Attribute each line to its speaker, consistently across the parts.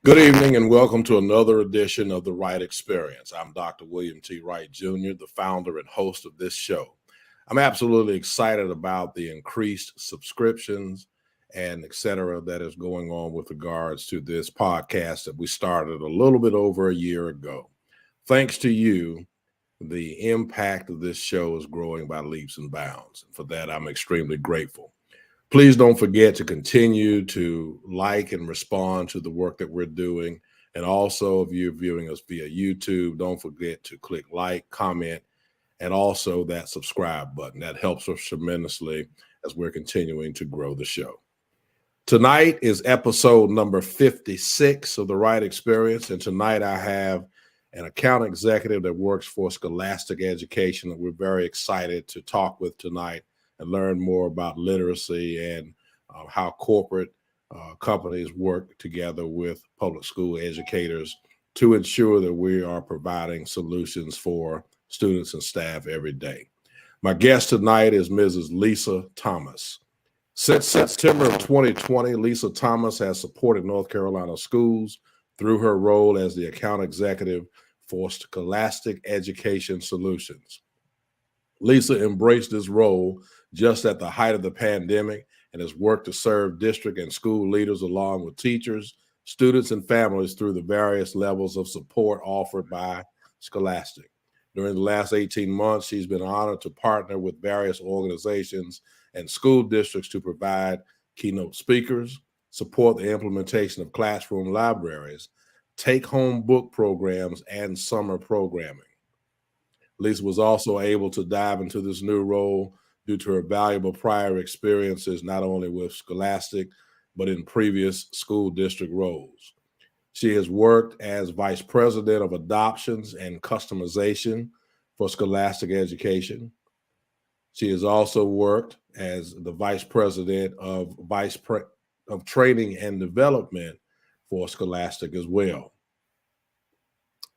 Speaker 1: Good evening and welcome to another edition of the Wright Experience. I'm Dr. William T. Wright Jr., the founder and host of this show. I'm absolutely excited about the increased subscriptions and et cetera that is going on with regards to this podcast that we started a little bit over a year ago. Thanks to you, the impact of this show is growing by leaps and bounds. For that, I'm extremely grateful. Please don't forget to continue to like and respond to the work that we're doing. And also, if you're viewing us via YouTube, don't forget to click like, comment, and also that subscribe button. That helps us tremendously as we're continuing to grow the show. Tonight is episode number 56 of the Wright Experience. And tonight I have an account executive that works for Scholastic Education that we're very excited to talk with tonight and learn more about literacy and how corporate companies work together with public school educators to ensure that we are providing solutions for students and staff every day. My guest tonight is Mrs. Lisa Thomas. Since September of 2020, Lisa Thomas has supported North Carolina schools through her role as the account executive for Scholastic Education Solutions. Lisa embraced this role just at the height of the pandemic and has worked to serve district and school leaders along with teachers, students, and families through the various levels of support offered by Scholastic. During the last 18 months, she's been honored to partner with various organizations and school districts to provide keynote speakers, support the implementation of classroom libraries, take-home book programs, and summer programming. Lisa was also able to dive into this new role due to her valuable prior experiences, not only with Scholastic, but in previous school district roles. She has worked as Vice President of Adoptions and Customization for Scholastic Education. She has also worked as the Vice President of Training and Development for Scholastic as well.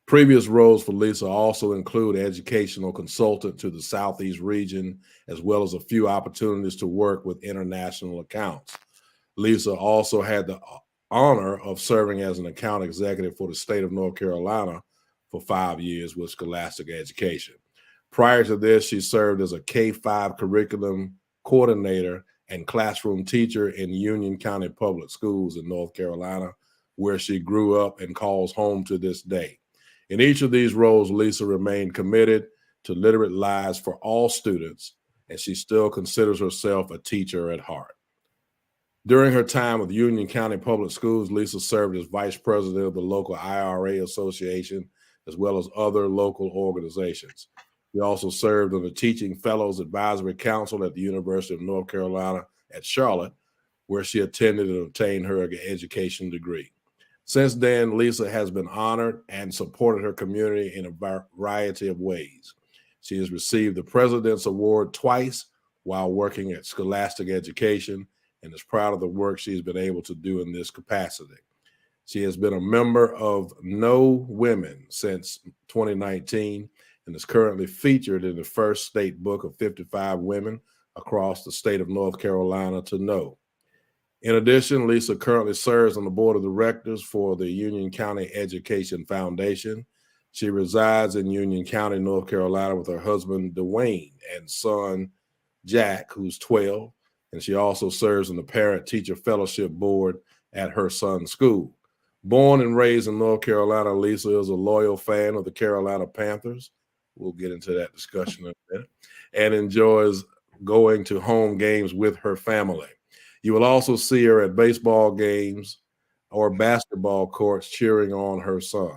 Speaker 1: Previous roles for Lisa also include educational consultant to the Southeast region, as well as a few opportunities to work with international accounts. Lisa also had the honor of serving as an account executive for the state of North Carolina for 5 years with Scholastic Education. Prior to this, she served as a K-5 curriculum coordinator and classroom teacher in Union County Public Schools in North Carolina, where she grew up and calls home to this day. In each of these roles, Lisa remained committed to literate lives for all students, and she still considers herself a teacher at heart. During her time with Union County Public Schools, Lisa served as vice president of the local IRA Association, as well as other local organizations. She also served on the Teaching Fellows Advisory Council at the University of North Carolina at Charlotte, where she attended and obtained her education degree. Since then, Lisa has been honored and supported her community in a variety of ways. She has received the President's Award twice while working at Scholastic Education and is proud of the work she's been able to do in this capacity. She has been a member of No Women since 2019 and is currently featured in the first state book of 55 women across the state of North Carolina to know. In addition, Lisa currently serves on the board of directors for the Union County Education Foundation. She resides in Union County, North Carolina with her husband, Dwayne, and son, Jack, who's 12. And she also serves on the Parent-Teacher Fellowship Board at her son's school. Born and raised in North Carolina, Lisa is a loyal fan of the Carolina Panthers. We'll get into that discussion in a minute. And enjoys going to home games with her family. You will also see her at baseball games or basketball courts cheering on her son.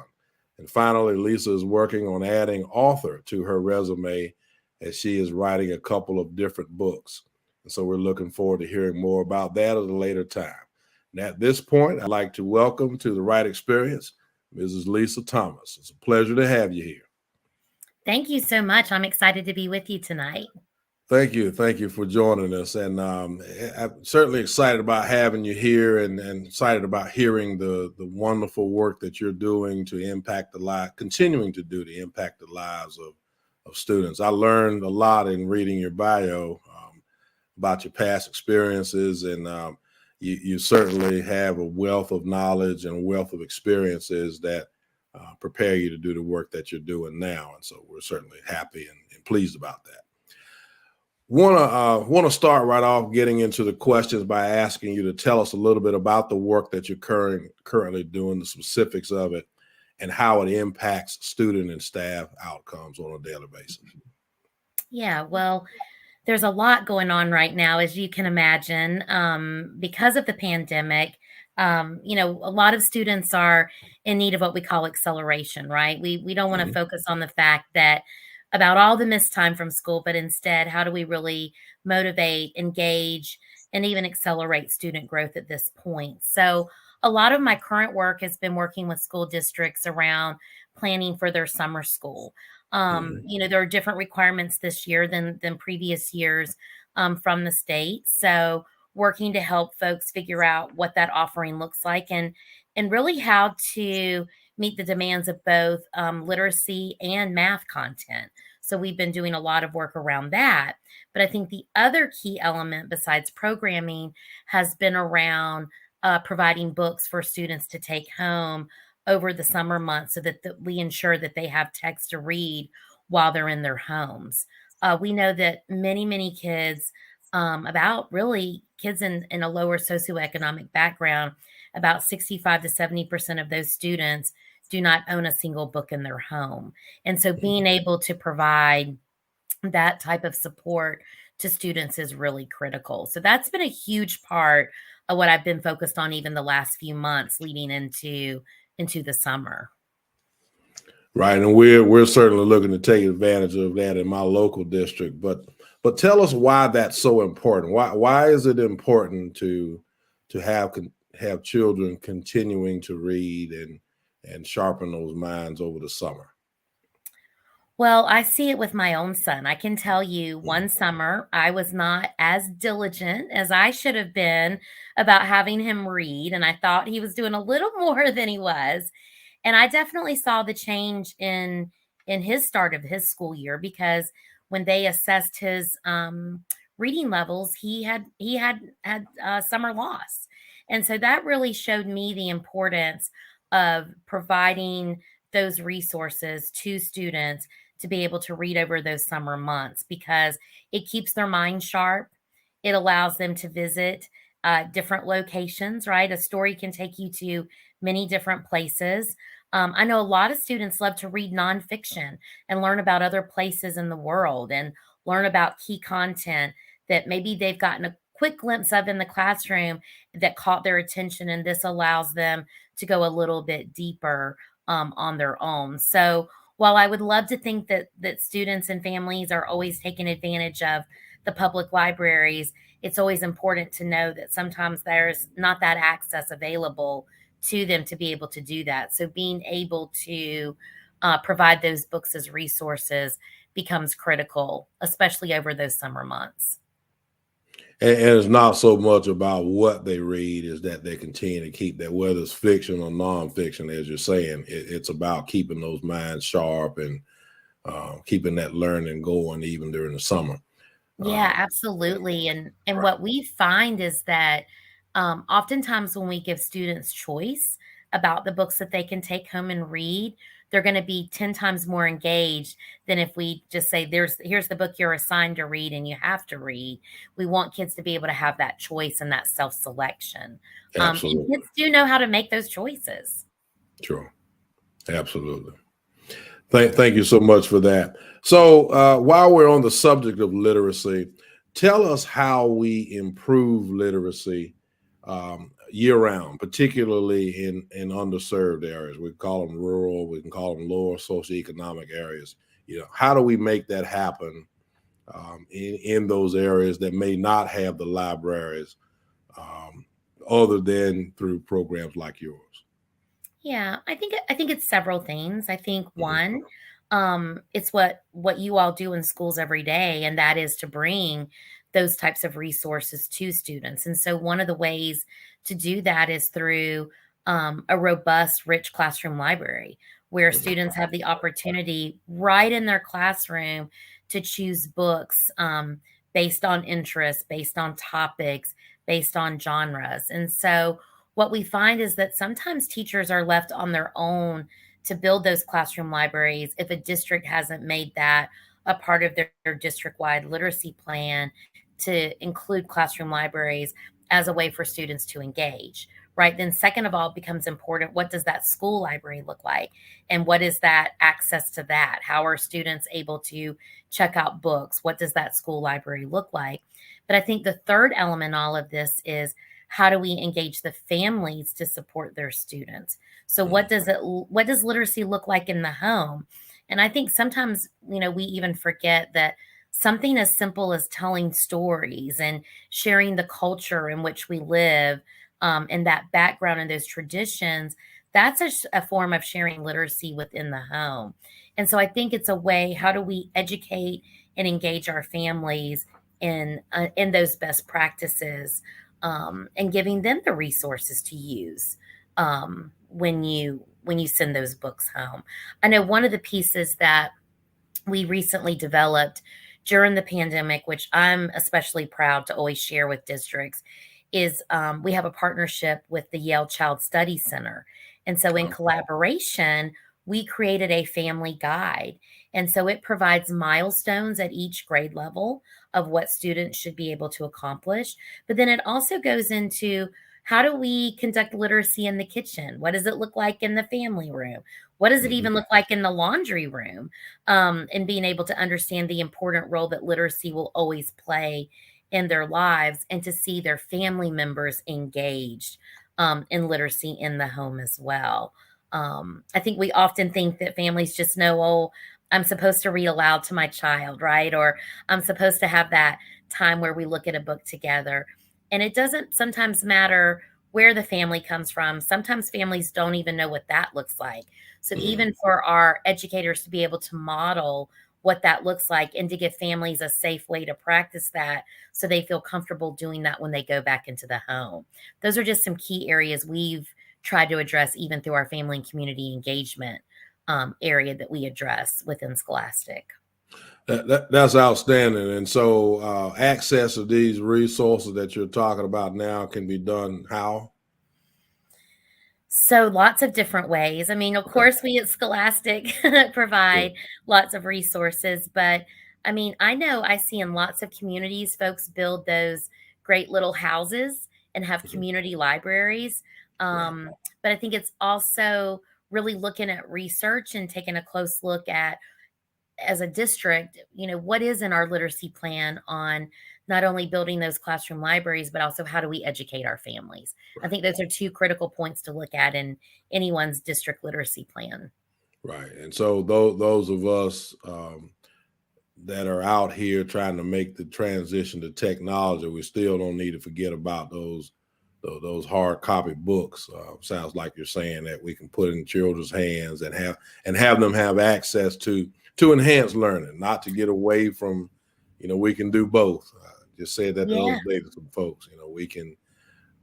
Speaker 1: And finally, Lisa is working on adding author to her resume as she is writing a couple of different books. And so we're looking forward to hearing more about that at a later time. And at this point, I'd like to welcome to the Wright Experience, Mrs. Lisa Thomas. It's a pleasure to have you here.
Speaker 2: Thank you so much. I'm excited to be with you tonight.
Speaker 1: Thank you. Thank you for joining us. And I'm certainly excited about having you here and excited about hearing the wonderful work that you're doing to impact the life, continuing to do to impact the lives of students. I learned a lot in reading your bio about your past experiences. And, you certainly have a wealth of knowledge and a wealth of experiences that prepare you to do the work that you're doing now. And so we're certainly happy and pleased about that. Want to start right off getting into the questions by asking you to tell us a little bit about the work that you're currently doing, the specifics of it, and how it impacts student and staff outcomes on a daily basis.
Speaker 2: Yeah, well, there's a lot going on right now, as you can imagine, because of the pandemic. A lot of students are in need of what we call acceleration, right? We don't want to
Speaker 1: Mhm.
Speaker 2: focus on the fact that about all the missed time from school, but instead, how do we really motivate, engage, and even accelerate student growth at this point? So, a lot of my current work has been working with school districts around planning for their summer school.
Speaker 1: Mhm.
Speaker 2: There are different requirements this year than previous years from the state. So working to help folks figure out what that offering looks like and really how to meet the demands of both literacy and math content. So we've been doing a lot of work around that. But I think the other key element besides programming has been around providing books for students to take home over the summer months so that we ensure that they have text to read while they're in their homes. We know that many kids, about really kids in a lower socioeconomic background, about 65 to 70% of those students do not own a single book in their home. And so being able to provide that type of support to students is really critical. So that's been a huge part of what I've been focused on even the last few months leading into the summer.
Speaker 1: Right, and we're certainly looking to take advantage of that in my local district. But tell us why that's so important. Why is it important to have children continuing to read and sharpen those minds over the summer?
Speaker 2: Well, I see it with my own son. I can tell you
Speaker 1: Mhm.
Speaker 2: one summer, I was not as diligent as I should have been about having him read, and I thought he was doing a little more than he was. And I definitely saw the change in his start of his school year because when they assessed his reading levels, he had summer loss, and so that really showed me the importance of providing those resources to students to be able to read over those summer months because it keeps their mind sharp. It allows them to visit different locations, right? A story can take you to many different places. I know a lot of students love to read nonfiction and learn about other places in the world and learn about key content that maybe they've gotten a quick glimpse of in the classroom that caught their attention. And this allows them to go a little bit deeper on their own. So while I would love to think that students and families are always taking advantage of the public libraries, it's always important to know that sometimes there's not that access available to them to be able to do that. So being able to provide those books as resources becomes critical, especially over those summer months.
Speaker 1: And it's not so much about what they read, is that they continue to keep that, whether it's fiction or nonfiction, as you're saying, it's about keeping those minds sharp and keeping that learning going even during the summer.
Speaker 2: Yeah,
Speaker 1: Um,
Speaker 2: absolutely. And
Speaker 1: right.
Speaker 2: what we find is that oftentimes when we give students choice about the books that they can take home and read, they're going to be 10 times more engaged than if we just say, here's the book you're assigned to read and you have to read. We want kids to be able to have that choice and that self-selection. And
Speaker 1: Absolutely.
Speaker 2: kids do know how to make those choices.
Speaker 1: True. Absolutely. Thank you so much for that. So, while we're on the subject of literacy, tell us how we improve literacy year round, particularly in underserved areas. We call them rural, we can call them lower socioeconomic areas. How do we make that happen in those areas that may not have the libraries, um, other than through programs like yours?
Speaker 2: Yeah, I think it's several things. I think
Speaker 1: Mhm.
Speaker 2: one, it's what you all do in schools every day, and that is to bring those types of resources to students. And so one of the ways to do that is through a robust, rich classroom library where
Speaker 1: Mhm.
Speaker 2: students have the opportunity right in their classroom to choose books based on interest, based on topics, based on genres. And so what we find is that sometimes teachers are left on their own to build those classroom libraries if a district hasn't made that a part of their district-wide literacy plan to include classroom libraries as a way for students to engage. Right. Then, second of all, it becomes important, what does that school library look like? And what is that access to that? How are students able to check out books? What does that school library look like? But I think the third element in all of this is, how do we engage the families to support their students? So what does literacy look like in the home? And I think sometimes, we even forget that something as simple as telling stories and sharing the culture in which we live, and that background and those traditions, that's a form of sharing literacy within the home. And so I think it's a way, how do we educate and engage our families in those best practices, and giving them the resources to use, when you send those books home. I know one of the pieces that we recently developed during the pandemic, which I'm especially proud to always share with districts, is we have a partnership with the Yale Child Study Center. And so, in collaboration, we created a family guide. And so, it provides milestones at each grade level of what students should be able to accomplish. But then it also goes into, how do we conduct literacy in the kitchen? What does it look like in the family room? What does it
Speaker 1: Mhm.
Speaker 2: even look like in the laundry room? And being able to understand the important role that literacy will always play in their lives, and to see their family members engaged, in literacy in the home as well. I think we often think that families just know, oh, I'm supposed to read aloud to my child, right? Or I'm supposed to have that time where we look at a book together. And it doesn't sometimes matter where the family comes from. Sometimes families don't even know what that looks like. So,
Speaker 1: Mhm.
Speaker 2: even for our educators to be able to model what that looks like, and to give families a safe way to practice that, so they feel comfortable doing that when they go back into the home. Those are just some key areas we've tried to address, even through our family and community engagement, area that we address within Scholastic.
Speaker 1: That's outstanding. And so, access to these resources that you're talking about now can be done how?
Speaker 2: So lots of different ways. I mean, of
Speaker 1: Okay.
Speaker 2: course, we at Scholastic
Speaker 1: Good.
Speaker 2: provide lots of resources, but I mean, I know I see in lots of communities, folks build those great little houses and have
Speaker 1: Mhm.
Speaker 2: community libraries.
Speaker 1: Right.
Speaker 2: But I think it's also really looking at research and taking a close look at, as a district, what is in our literacy plan on not only building those classroom libraries, but also how do we educate our families? I
Speaker 1: Right.
Speaker 2: think those are two critical points to look at in anyone's district literacy plan.
Speaker 1: Right. And so those of us that are out here trying to make the transition to technology, we still don't need to forget about those hard copy books. Sounds like you're saying that we can put in children's hands and have them have access to enhance learning, not to get away from. We can do both. Just said that the
Speaker 2: Yeah.
Speaker 1: other day to some folks.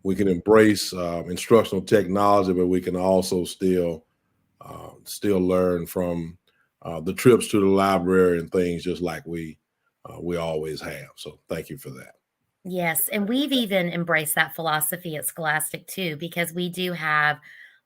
Speaker 1: We can embrace instructional technology, but we can also still learn from the trips to the library and things, just like we always have. So thank you for that.
Speaker 2: Yes, and we've even embraced that philosophy at Scholastic too, because we do have,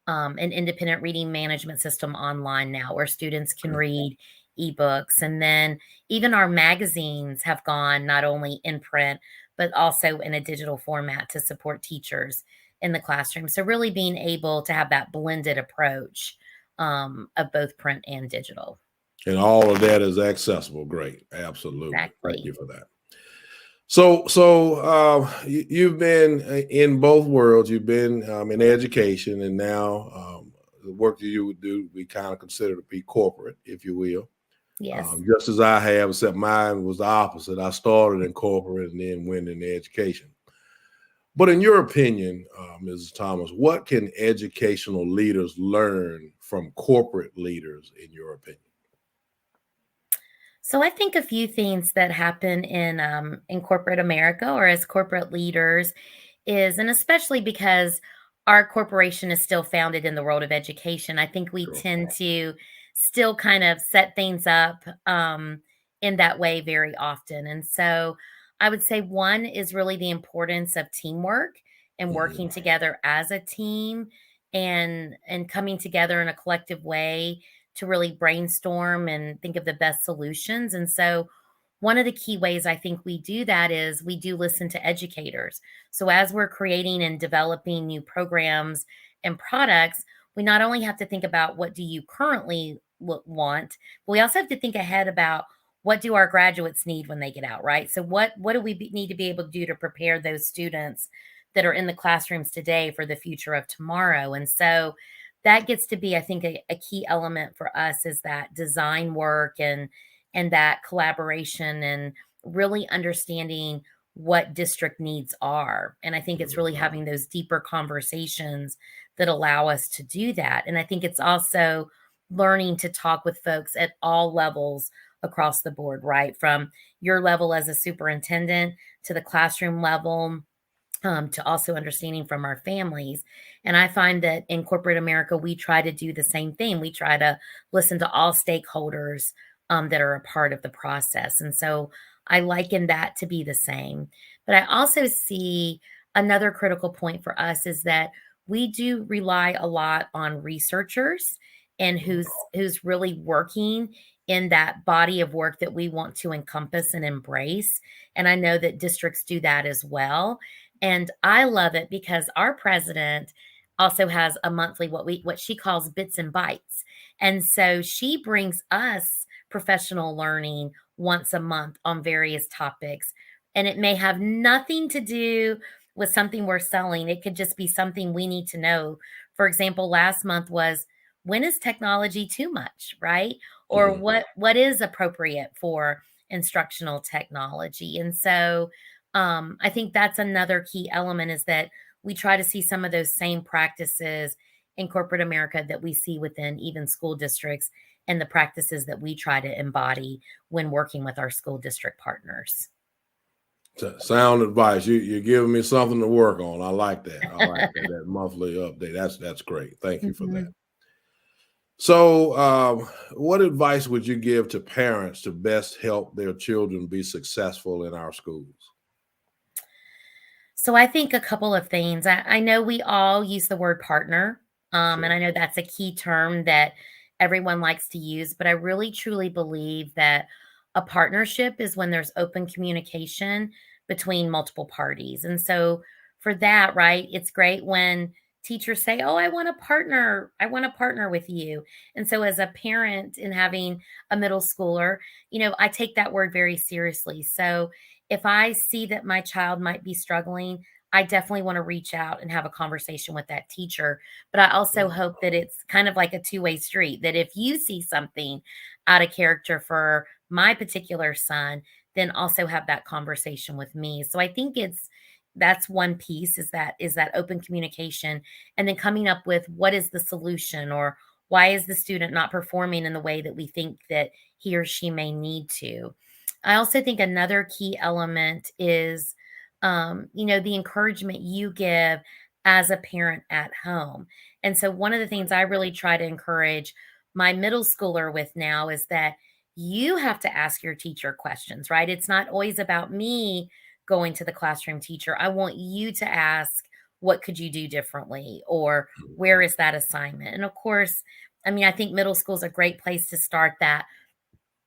Speaker 2: an independent reading management system online now, where students can
Speaker 1: Okay.
Speaker 2: read ebooks. And then even our magazines have gone not only in print, but also in a digital format to support teachers in the classroom. So, really being able to have that blended approach, of both print and digital.
Speaker 1: And all of that is accessible. Great, absolutely. Thank
Speaker 2: Exactly.
Speaker 1: you for that. You've been in both worlds. You've been in education, and now the work that you would do, we kind of consider to be corporate, if you will.
Speaker 2: Yes.
Speaker 1: Just as I have, except mine was the opposite. I started in corporate and then went into education. But in your opinion, Mrs. Thomas, what can educational leaders learn from corporate leaders, in your opinion?
Speaker 2: So I think a few things that happen in corporate America, or as corporate leaders, is, and especially because our corporation is still founded in the world of education, I think we
Speaker 1: Sure.
Speaker 2: tend to still kind of set things up, in that way very often. And so I would say one is really the importance of teamwork and
Speaker 1: Mhm.
Speaker 2: working together as a team and coming together in a collective way to really brainstorm and think of the best solutions. And so one of the key ways I think we do that is we do listen to educators. So as we're creating and developing new programs and products, we not only have to think about what do you currently want, but we also have to think ahead about what do our graduates need when they get out, right? So what do we need to be able to do to prepare those students that are in the classrooms today for the future of tomorrow? And so that gets to be, I think, a key element for us is that design work and that collaboration and really understanding what district needs are. And I think it's
Speaker 1: Mhm.
Speaker 2: really having those deeper conversations that allow us to do that. And I think it's also learning to talk with folks at all levels across the board, right? From your level as a superintendent to the classroom level, to also understanding from our families. And I find that in corporate America, we try to do the same thing. We try to listen to all stakeholders that are a part of the process. And so I liken that to be the same. But I also see another critical point for us is that we do rely a lot on researchers and who's really working in that body of work that we want to encompass and embrace. And I know that districts do that as well. And I love it because our president also has a monthly what she calls bits and bites. And so she brings us professional learning once a month on various topics. And it may have nothing to do with something we're selling. It could just be something we need to know. For example, last month was when is technology too much, right? Or
Speaker 1: Mhm.
Speaker 2: what is appropriate for instructional technology. And so I think that's another key element is that we try to see some of those same practices in corporate America that we see within even school districts and the practices that we try to embody when working with our school district partners.
Speaker 1: Sound advice. You're giving me something to work on. I like that. I like that. That monthly update. That's great. Thank you for that.
Speaker 2: Mhm.
Speaker 1: So, what advice would you give to parents to best help their children be successful in our schools?
Speaker 2: So I think a couple of things. I know we all use the word partner, and
Speaker 1: Sure.
Speaker 2: I know that's a key term that everyone likes to use, but I really truly believe that a partnership is when there's open communication between multiple parties. And so for that, right, it's great when teachers say, "Oh, I want to partner with you." And so as a parent and having a middle schooler, I take that word very seriously. So if I see that my child might be struggling, I definitely want to reach out and have a conversation with that teacher. But I also
Speaker 1: Mhm.
Speaker 2: hope that it's kind of like a two-way street, that if you see something out of character for my particular son, then also have that conversation with me. So I think that's one piece is that open communication and then coming up with what is the solution or why is the student not performing in the way that we think that he or she may need to. I also think another key element is, the encouragement you give as a parent at home. And so, one of the things I really try to encourage my middle schooler with now is that you have to ask your teacher questions, right? It's not always about me going to the classroom teacher. I want you to ask, what could you do differently? Or where is that assignment? And of course, I mean, I think middle school is a great place to start that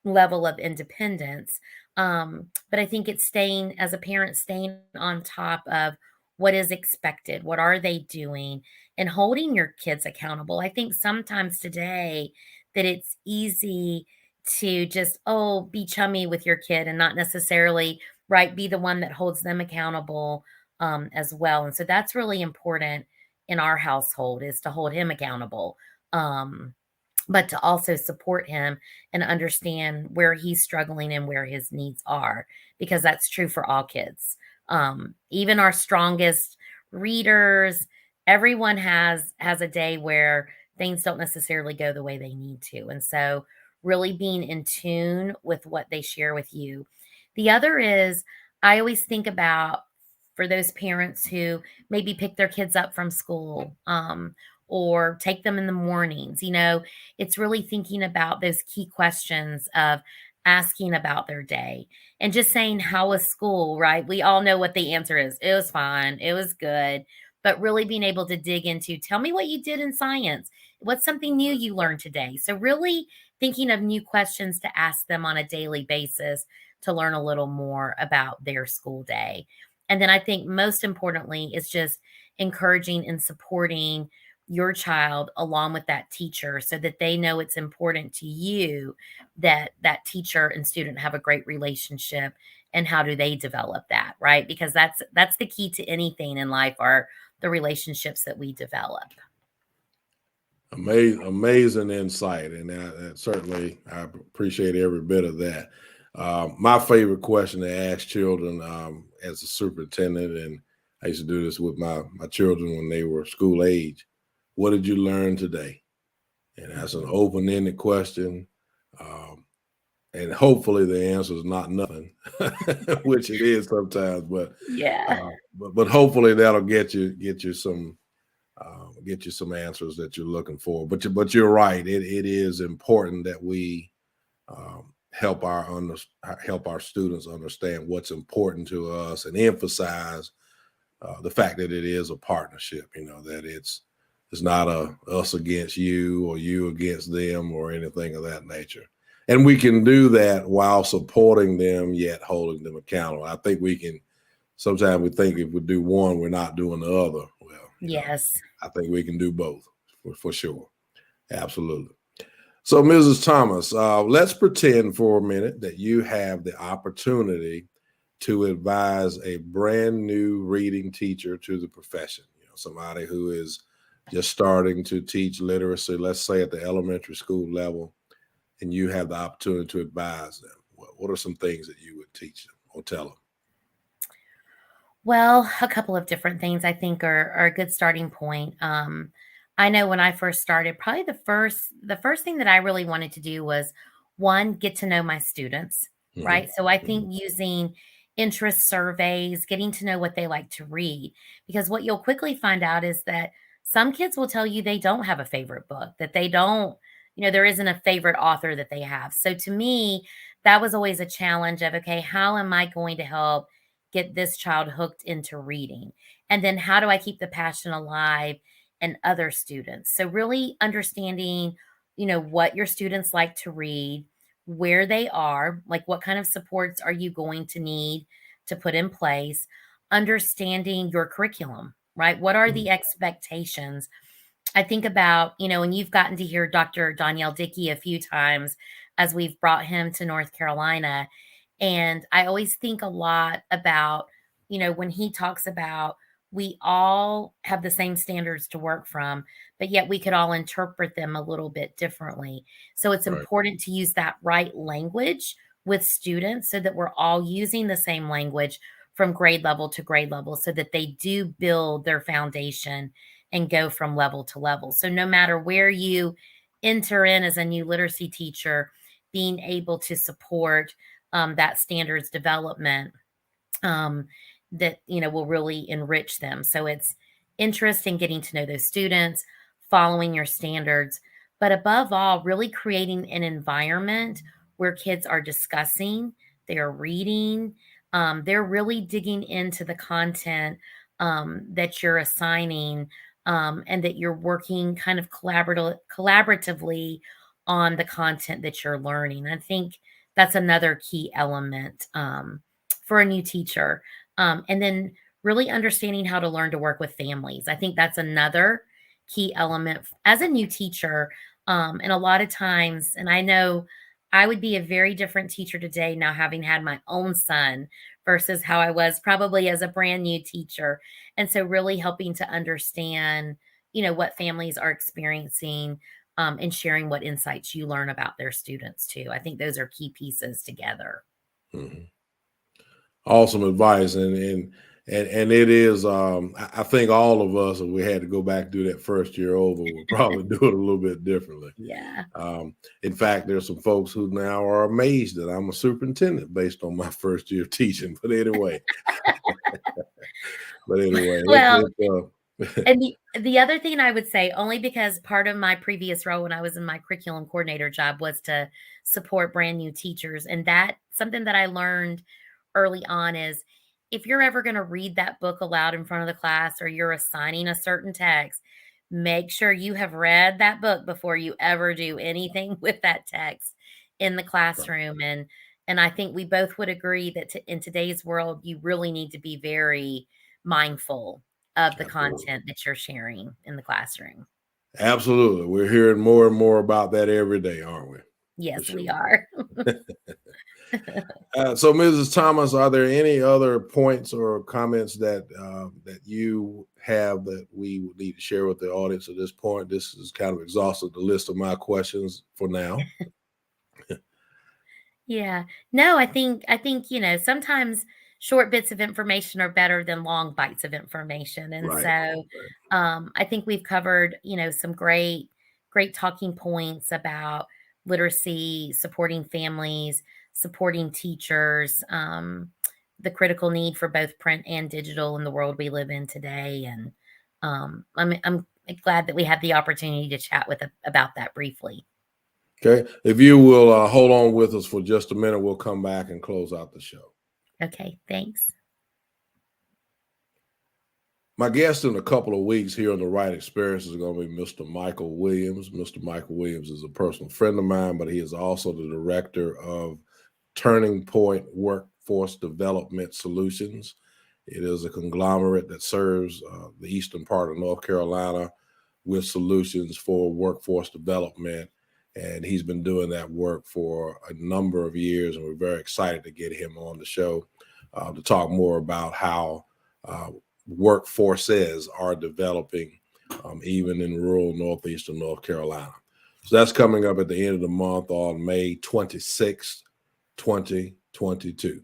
Speaker 2: level of independence. But I think it's staying as a parent, staying on top of what is expected, what are they doing, and holding your kids accountable. I think sometimes today that it's easy to just, oh, be chummy with your kid and not necessarily, right, be the one that holds them accountable as well. And so that's really important in our household is to hold him accountable. But to also support him and understand where he's struggling and where his needs are, because that's true for all kids. Even our strongest readers, everyone has a day where things don't necessarily go the way they need to. And so really being in tune with what they share with you. The other is I always think about for those parents who maybe pick their kids up from school or take them in the mornings, it's really thinking about those key questions of asking about their day and just saying, "How was school?" Right? We all know what the answer is. It was fine. It was good. But really being able to dig into, tell me what you did in science. What's something new you learned today? So, really thinking of new questions to ask them on a daily basis to learn a little more about their school day. And then I think most importantly is just encouraging and supporting your child along with that teacher so that they know it's important to you that that teacher and student have a great relationship, and how do they develop that, right? Because that's the key to anything in life, are the relationships that we develop.
Speaker 1: Amazing insight, and certainly I appreciate every bit of that. My favorite question to ask children as a superintendent, and I used to do this with my children when they were school age. What did you learn today? And that's an open-ended question, and hopefully the answer is not nothing, which it is sometimes.
Speaker 2: Yeah.
Speaker 1: But hopefully that'll get you some answers that you're looking for. But you're right. It is important that we help our students understand what's important to us, and emphasize the fact that it is a partnership. That it's not a us against you or you against them or anything of that nature. And we can do that while supporting them yet holding them accountable. I think we can. Sometimes we think if we do one, we're not doing the other. Well,
Speaker 2: Yes.
Speaker 1: I think we can do both for sure. Absolutely. So, Mrs. Thomas, let's pretend for a minute that you have the opportunity to advise a brand new reading teacher to the profession. Somebody who is just starting to teach literacy, let's say at the elementary school level, and you have the opportunity to advise them. What are some things that you would teach them or tell them?
Speaker 2: Well, a couple of different things I think are a good starting point. I know when I first started, probably the first thing that I really wanted to do was, one, get to know my students,
Speaker 1: Hmm.
Speaker 2: right? So I
Speaker 1: Hmm.
Speaker 2: think using interest surveys, getting to know what they like to read, because what you'll quickly find out is that some kids will tell you they don't have a favorite book, that they don't, there isn't a favorite author that they have. So to me, that was always a challenge of, okay, how am I going to help get this child hooked into reading? And then how do I keep the passion alive in other students? So really understanding, what your students like to read, where they are, like what kind of supports are you going to need to put in place, understanding your curriculum, right? What are
Speaker 1: Hmm.
Speaker 2: the expectations? I think about, and you've gotten to hear Dr. Danielle Dickey a few times as we've brought him to North Carolina. And I always think a lot about, when he talks about, we all have the same standards to work from, but yet we could all interpret them a little bit differently. So it's
Speaker 1: Right.
Speaker 2: important to use that right language with students so that we're all using the same language from grade level to grade level so that they do build their foundation and go from level to level. So no matter where you enter in as a new literacy teacher, being able to support that standards development, um, that will really enrich them. So it's interest in getting to know those students, following your standards, but above all, really creating an environment where kids are discussing, they're reading, they're really digging into the content that you're assigning, and that you're working kind of collaboratively on the content that you're learning. I think that's another key element. For a new teacher. And then really understanding how to learn to work with families. I think that's another key element as a new teacher. And a lot of times, and I know I would be a very different teacher today now having had my own son versus how I was probably as a brand new teacher. And so, really helping to understand, what families are experiencing, and sharing what insights you learn about their students too. I think those are key pieces together.
Speaker 1: Hmm. Awesome advice, and it is. I think all of us, if we had to go back and do that first year over, would probably do it a little bit differently.
Speaker 2: Yeah.
Speaker 1: Um, in fact, there's some folks who now are amazed that I'm a superintendent based on my first year of teaching. But anyway, it's
Speaker 2: Well, And the other thing I would say, only because part of my previous role when I was in my curriculum coordinator job was to support brand new teachers, and that something that I learned early on is if you're ever going to read that book aloud in front of the class or you're assigning a certain text, make sure you have read that book before you ever do anything with that text in the
Speaker 1: Right.
Speaker 2: classroom. And I think we both would agree that in today's world, you really need to be very mindful of the
Speaker 1: Absolutely.
Speaker 2: content that you're sharing in the classroom.
Speaker 1: Absolutely. We're hearing more and more about that every day, aren't we? For
Speaker 2: Yes, we
Speaker 1: sure.
Speaker 2: are.
Speaker 1: So, Mrs. Thomas, are there any other points or comments that that you have that we would need to share with the audience at this point? This is kind of exhausted the list of my questions for now.
Speaker 2: Yeah. No, I think, sometimes short bits of information are better than long bites of information. And
Speaker 1: Right.
Speaker 2: so I think we've covered, some great talking points about literacy, supporting families, supporting teachers, the critical need for both print and digital in the world we live in today. And I'm glad that we had the opportunity to chat about that briefly.
Speaker 1: Okay. If you will hold on with us for just a minute, we'll come back and close out the show.
Speaker 2: Okay, thanks.
Speaker 1: My guest in a couple of weeks here on the Right Experience is going to be Mr. Michael Williams. Mr. Michael Williams is a personal friend of mine, but he is also the director of Turning Point Workforce Development Solutions. It is a conglomerate that serves the eastern part of North Carolina with solutions for workforce development. And he's been doing that work for a number of years. And we're very excited to get him on the show to talk more about how workforces are developing even in rural northeastern North Carolina. So that's coming up at the end of the month on May 26th, 2022.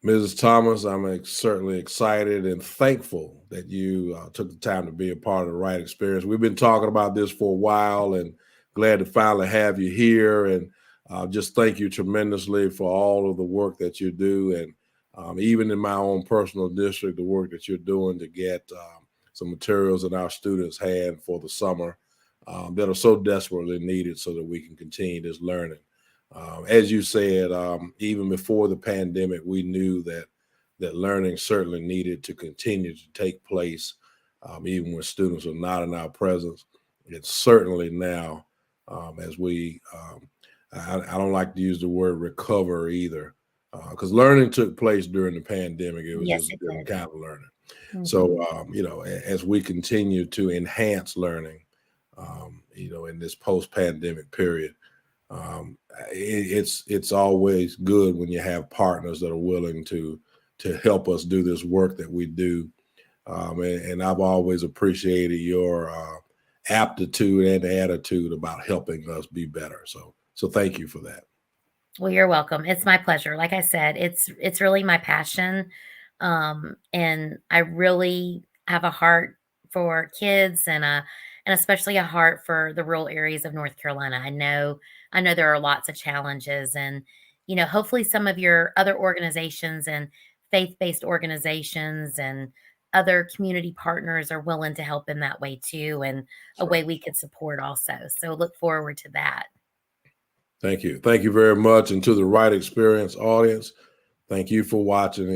Speaker 1: Mrs. Thomas, I'm certainly excited and thankful that you took the time to be a part of the Right Experience. We've been talking about this for a while and glad to finally have you here. And just thank you tremendously for all of the work that you do. And even in my own personal district, the work that you're doing to get some materials that our students had for the summer that are so desperately needed so that we can continue this learning. As you said, even before the pandemic, we knew that learning certainly needed to continue to take place, even when students are not in our presence. It's certainly now, as we, I don't like to use the word recover either, because learning took place during the pandemic. It was
Speaker 2: Yes,
Speaker 1: just a
Speaker 2: it
Speaker 1: different
Speaker 2: did.
Speaker 1: kind of learning.
Speaker 2: Mhm.
Speaker 1: So, as we continue to enhance learning, in this post-pandemic period, it's always good when you have partners that are willing to help us do this work that we do. And I've always appreciated your aptitude and attitude about helping us be better. So thank you for that.
Speaker 2: Well, you're welcome. It's my pleasure. Like I said, it's really my passion. And I really have a heart for kids and especially a heart for the rural areas of North Carolina. I know there are lots of challenges and hopefully some of your other organizations and faith-based organizations and other community partners are willing to help in that way too, and a way
Speaker 1: Right.
Speaker 2: we could support also. So look forward to that.
Speaker 1: Thank you. Thank you very much. And to the Right Experience audience, thank you for watching